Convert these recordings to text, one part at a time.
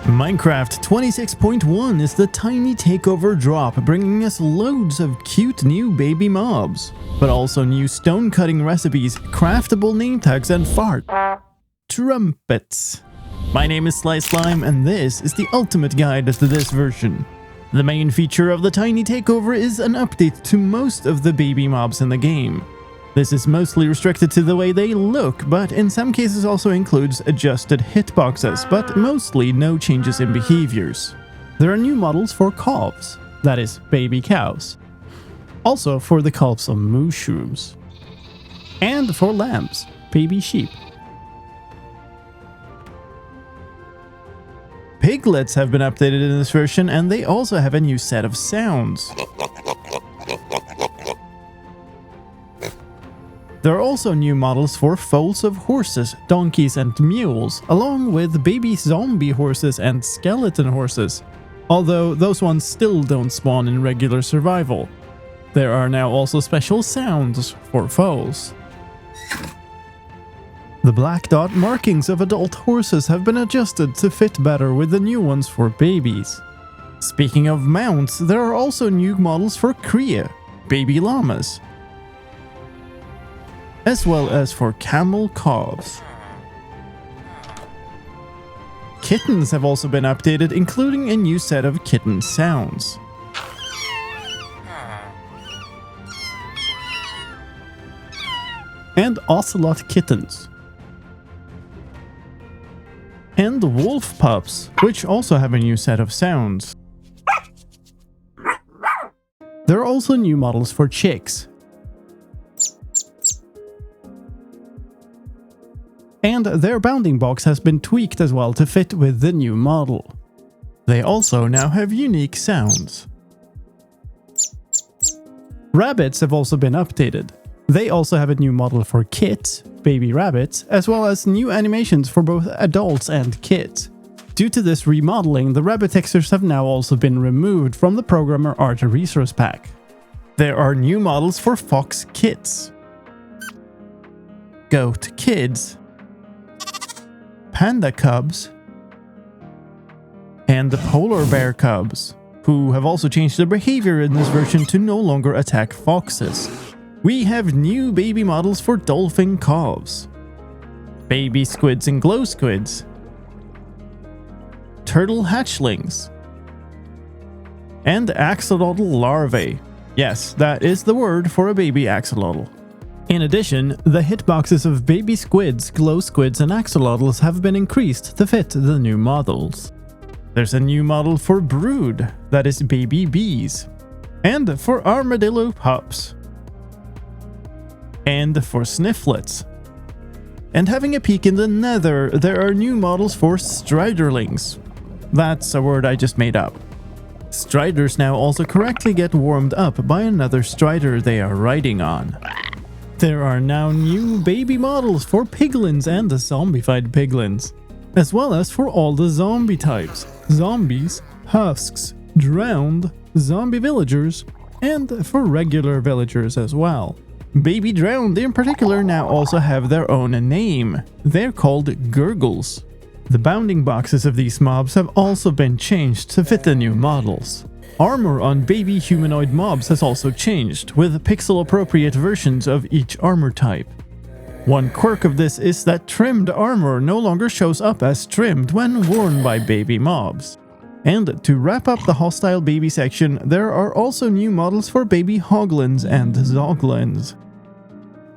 Minecraft 26.1 is the Tiny Takeover drop, bringing us loads of cute new baby mobs, but also new stone cutting recipes, craftable name tags, and fart trumpets. My name is slicedlime, and this is the ultimate guide to this version. The main feature of the Tiny Takeover is an update to most of the baby mobs in the game. This is mostly restricted to the way they look, but in some cases also includes adjusted hitboxes, but mostly no changes in behaviors. There are new models for calves, that is, baby cows. Also for the calves of mushrooms. And for lambs, baby sheep. Piglets have been updated in this version, and they also have a new set of sounds. There are also new models for foals of horses, donkeys, and mules, along with baby zombie horses and skeleton horses, although those ones still don't spawn in regular survival. There are now also special sounds for foals. The black dot markings of adult horses have been adjusted to fit better with the new ones for babies. Speaking of mounts, there are also new models for cria, baby llamas, as well as for camel calves. Kittens have also been updated, including a new set of kitten sounds. And ocelot kittens. And wolf pups, which also have a new set of sounds. There are also new models for chicks. And their bounding box has been tweaked as well to fit with the new model. They also now have unique sounds. Rabbits have also been updated. They also have a new model for kits, baby rabbits, as well as new animations for both adults and kids. Due to this remodeling, the rabbit textures have now also been removed from the Programmer Art Resource Pack. There are new models for fox kits, goat kids, panda cubs, and the polar bear cubs, who have also changed their behavior in this version to no longer attack foxes. We have new baby models for dolphin calves, baby squids and glow squids, turtle hatchlings, and axolotl larvae. Yes, that is the word for a baby axolotl. In addition, the hitboxes of baby squids, glow squids, and axolotls have been increased to fit the new models. There's a new model for brood, that is baby bees, and for armadillo pups, and for snifflets. And having a peek in the nether, there are new models for striderlings. That's a word I just made up. Striders now also correctly get warmed up by another strider they are riding on. There are now new baby models for piglins and the zombified piglins, as well as for all the zombie types: zombies, husks, drowned, zombie villagers, and for regular villagers as well. Baby drowned in particular now also have their own name. They're called gurgles. The bounding boxes of these mobs have also been changed to fit the new models. Armor on baby humanoid mobs has also changed, with pixel-appropriate versions of each armor type. One quirk of this is that trimmed armor no longer shows up as trimmed when worn by baby mobs. And to wrap up the hostile baby section, there are also new models for baby hoglins and zoglins.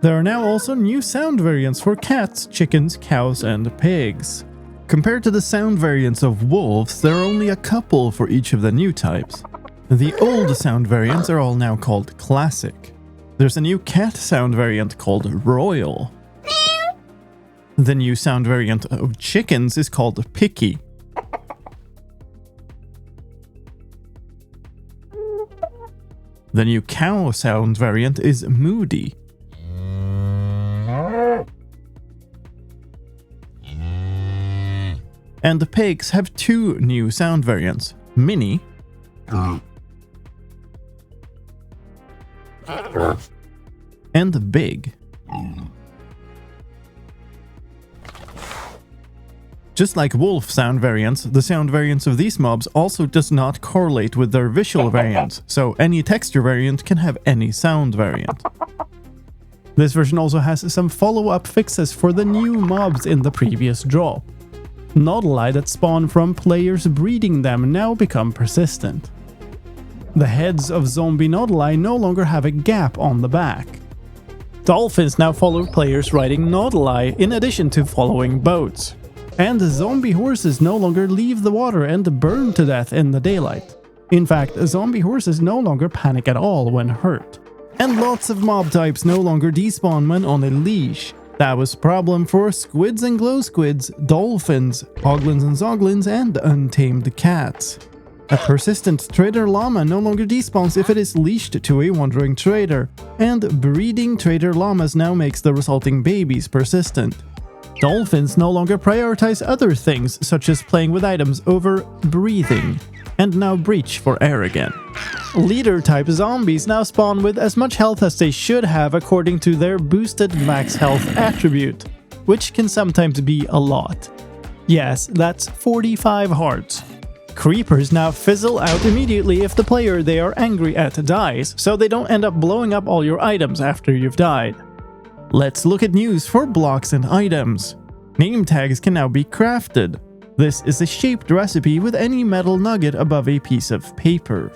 There are now also new sound variants for cats, chickens, cows, and pigs. Compared to the sound variants of wolves, there are only a couple for each of the new types. The old sound variants are all now called classic. There's a new cat sound variant called royal. The new sound variant of chickens is called picky. The new cow sound variant is moody. And the pigs have two new sound variants, mini and big. Just like wolf sound variants, the sound variants of these mobs also does not correlate with their visual variants, so any texture variant can have any sound variant. This version also has some follow-up fixes for the new mobs in the previous drop. Noddli that spawn from players breeding them now become persistent. The heads of zombie Noddli no longer have a gap on the back. Dolphins now follow players riding Noddli in addition to following boats. And zombie horses no longer leave the water and burn to death in the daylight. In fact, zombie horses no longer panic at all when hurt. And lots of mob types no longer despawn when on a leash. That was a problem for squids and glow squids, dolphins, hoglins and zoglins, and untamed cats. A persistent trader llama no longer despawns if it is leashed to a wandering trader, and breeding trader llamas now makes the resulting babies persistent. Dolphins no longer prioritize other things, such as playing with items over breathing, and now breach for air again. Leader-type zombies now spawn with as much health as they should have according to their boosted max health attribute, which can sometimes be a lot. Yes, that's 45 hearts. Creepers now fizzle out immediately if the player they are angry at dies, so they don't end up blowing up all your items after you've died. Let's look at news for blocks and items. Name tags can now be crafted. This is a shaped recipe with any metal nugget above a piece of paper.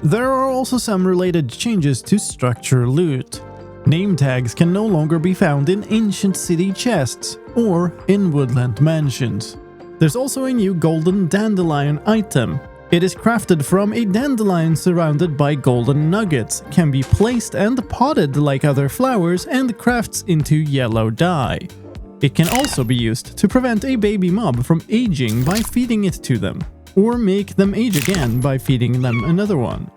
There are also some related changes to structure loot. Name tags can no longer be found in ancient city chests or in woodland mansions. There's also a new golden dandelion item. It is crafted from a dandelion surrounded by golden nuggets, can be placed and potted like other flowers, and crafts into yellow dye. It can also be used to prevent a baby mob from aging by feeding it to them, or make them age again by feeding them another one.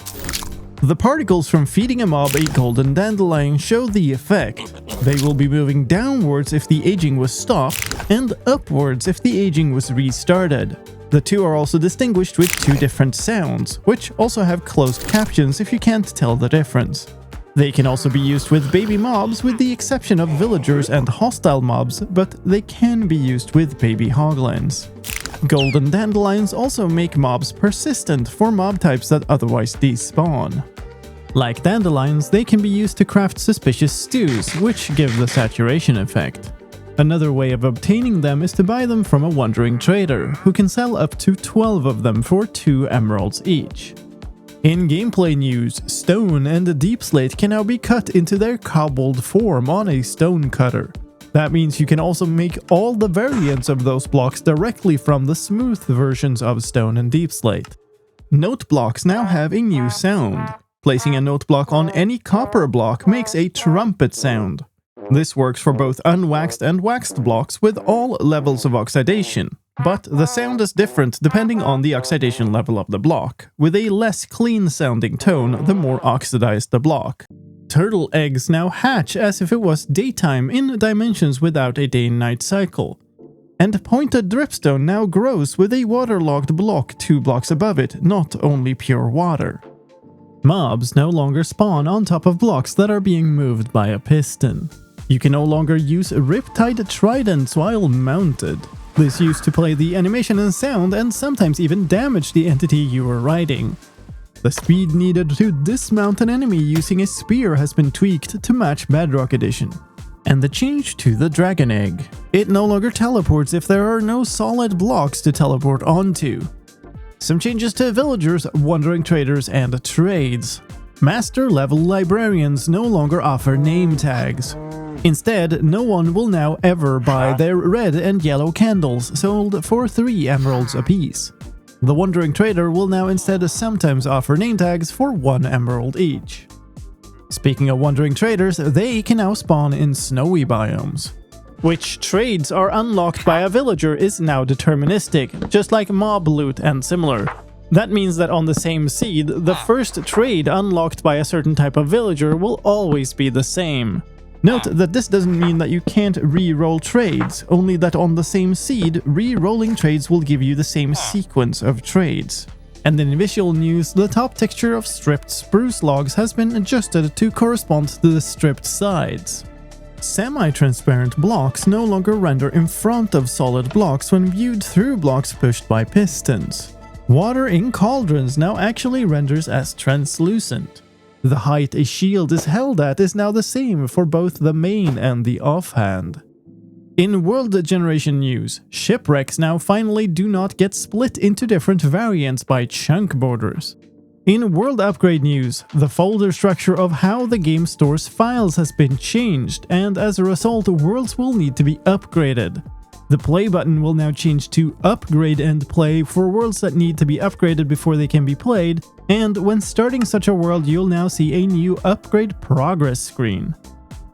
The particles from feeding a mob a golden dandelion show the effect. They will be moving downwards if the aging was stopped, and upwards if the aging was restarted. The two are also distinguished with two different sounds, which also have closed captions if you can't tell the difference. They can also be used with baby mobs with the exception of villagers and hostile mobs, but they can be used with baby hoglins. Golden dandelions also make mobs persistent for mob types that otherwise despawn. Like dandelions, they can be used to craft suspicious stews, which give the saturation effect. Another way of obtaining them is to buy them from a wandering trader, who can sell up to 12 of them for 2 emeralds each. In gameplay news, stone and deep slate can now be cut into their cobbled form on a stone cutter. That means you can also make all the variants of those blocks directly from the smooth versions of stone and deep slate. Note blocks now have a new sound. Placing a note block on any copper block makes a trumpet sound. This works for both unwaxed and waxed blocks with all levels of oxidation, but the sound is different depending on the oxidation level of the block, with a less clean sounding tone the more oxidized the block. Turtle eggs now hatch as if it was daytime in dimensions without a day-and-night cycle. And pointed dripstone now grows with a waterlogged block 2 blocks above it, not only pure water. Mobs no longer spawn on top of blocks that are being moved by a piston. You can no longer use riptide tridents while mounted. This used to play the animation and sound and sometimes even damage the entity you were riding. The speed needed to dismount an enemy using a spear has been tweaked to match Bedrock Edition. And the change to the dragon egg. It no longer teleports if there are no solid blocks to teleport onto. Some changes to villagers, wandering traders, and trades. Master level librarians no longer offer name tags. Instead, no one will now ever buy their red and yellow candles sold for 3 emeralds apiece. The wandering trader will now instead sometimes offer name tags for 1 emerald each. Speaking of wandering traders, they can now spawn in snowy biomes. Which trades are unlocked by a villager is now deterministic, just like mob loot and similar. That means that on the same seed, the first trade unlocked by a certain type of villager will always be the same. Note that this doesn't mean that you can't re-roll trades, only that on the same seed, re-rolling trades will give you the same sequence of trades. And in visual news, the top texture of stripped spruce logs has been adjusted to correspond to the stripped sides. Semi-transparent blocks no longer render in front of solid blocks when viewed through blocks pushed by pistons. Water in cauldrons now actually renders as translucent. The height a shield is held at is now the same for both the main and the offhand. In world generation news, shipwrecks now finally do not get split into different variants by chunk borders. In world upgrade news, the folder structure of how the game stores files has been changed, and as a result, worlds will need to be upgraded. The play button will now change to upgrade and play for worlds that need to be upgraded before they can be played, and when starting such a world, you'll now see a new upgrade progress screen.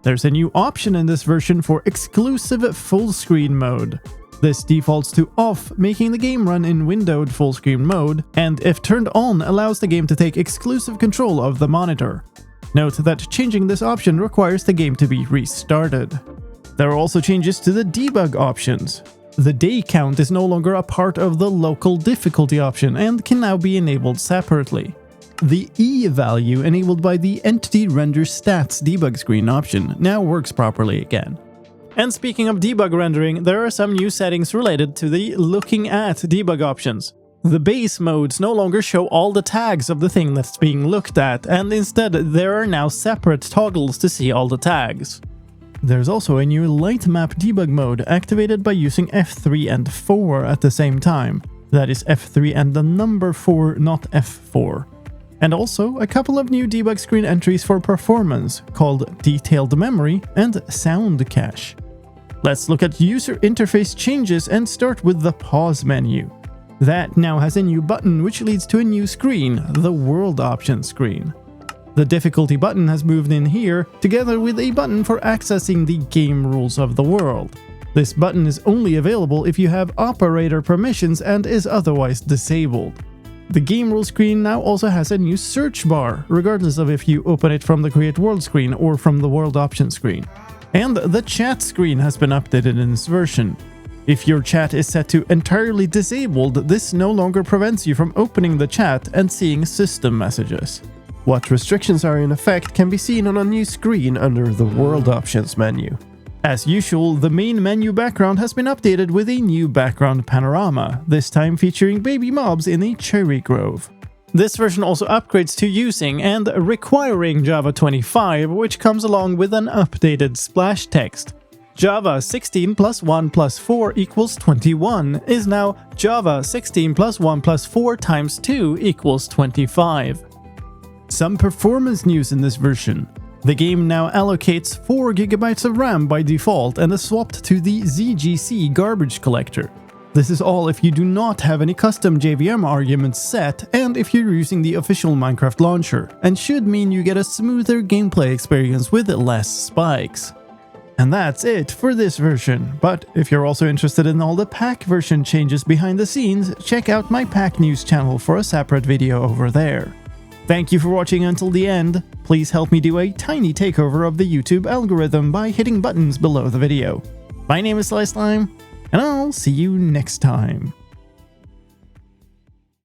There's a new option in this version for exclusive full screen mode. This defaults to off, making the game run in windowed full screen mode, and if turned on, allows the game to take exclusive control of the monitor. Note that changing this option requires the game to be restarted. There are also changes to the debug options. The day count is no longer a part of the local difficulty option and can now be enabled separately. The E value enabled by the Entity Render Stats debug screen option now works properly again. And speaking of debug rendering, there are some new settings related to the looking at debug options. The base modes no longer show all the tags of the thing that's being looked at, and instead there are now separate toggles to see all the tags. There's also a new light map debug mode activated by using F3 and 4 at the same time. That is F3 and the number 4, not F4. And also a couple of new debug screen entries for performance called Detailed Memory and Sound Cache. Let's look at user interface changes and start with the pause menu. That now has a new button which leads to a new screen, the World Options screen. The difficulty button has moved in here, together with a button for accessing the game rules of the world. This button is only available if you have operator permissions and is otherwise disabled. The game rules screen now also has a new search bar, regardless of if you open it from the Create World screen or from the World Options screen. And the chat screen has been updated in this version. If your chat is set to entirely disabled, this no longer prevents you from opening the chat and seeing system messages. What restrictions are in effect can be seen on a new screen under the World Options menu. As usual, the main menu background has been updated with a new background panorama, this time featuring baby mobs in a cherry grove. This version also upgrades to using and requiring Java 25, which comes along with an updated splash text. Java 16 plus 1 plus 4 equals 21 is now Java 16 plus 1 plus 4 times 2 equals 25. Some performance news in this version. The game now allocates 4 GB of RAM by default and is swapped to the ZGC garbage collector. This is all if you do not have any custom JVM arguments set and if you're using the official Minecraft launcher, and should mean you get a smoother gameplay experience with less spikes. And that's it for this version, but if you're also interested in all the pack version changes behind the scenes, check out my pack news channel for a separate video over there. Thank you for watching until the end. Please help me do a tiny takeover of the YouTube algorithm by hitting buttons below the video. My name is slicedlime, and I'll see you next time.